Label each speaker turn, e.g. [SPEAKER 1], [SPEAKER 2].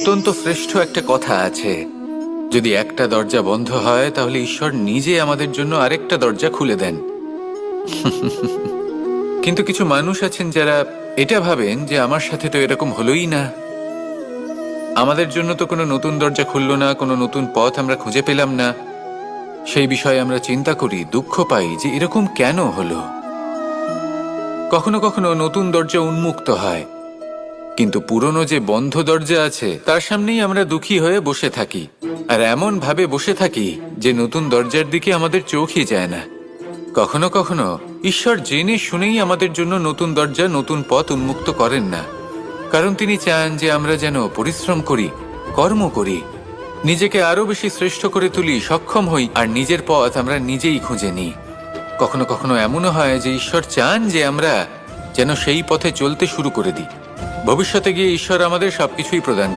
[SPEAKER 1] অত্যন্ত শ্রেষ্ঠ একটা কথা আছে, যদি একটা দরজা বন্ধ হয় তাহলে ঈশ্বর নিজে আমাদের জন্য আরেকটা দরজা খুলে দেন। কিন্তু কিছু মানুষ আছেন যারা এটা ভাবেন যে আমার সাথে তো এরকম হলোই না, আমাদের জন্য তো কোনো নতুন দরজা খুললো না, কোনো নতুন পথ আমরা খুঁজে পেলাম না। সেই বিষয়ে আমরা চিন্তা করি, দুঃখ পাই যে এরকম কেন হলো। কখনো কখনো নতুন দরজা উন্মুক্ত হয়, কিন্তু পুরনো যে বন্ধ দরজা আছে তার সামনেই আমরা দুঃখী হয়ে বসে থাকি, আর এমন ভাবে বসে থাকি যে নতুন দরজার দিকে আমাদের চোখই যায় না। কখনো কখনো ঈশ্বর জেনে শুনেই আমাদের জন্য নতুন দরজা, নতুন পথ উন্মুক্ত করেন না, কারণ তিনি চান যে আমরা যেন পরিশ্রম করি, কর্ম করি, নিজেকে আরো বেশি শ্রেষ্ঠ করে তুলি, সক্ষম হই, আর নিজের পথ আমরা নিজেই খুঁজে নিই। কখনো কখনো এমনও হয় যে ঈশ্বর চান যে আমরা যেন সেই পথে চলতে শুরু করে দিই। ভবিষ্যতে গিয়ে ঈশ্বর আমাদের সবকিছুই প্রদান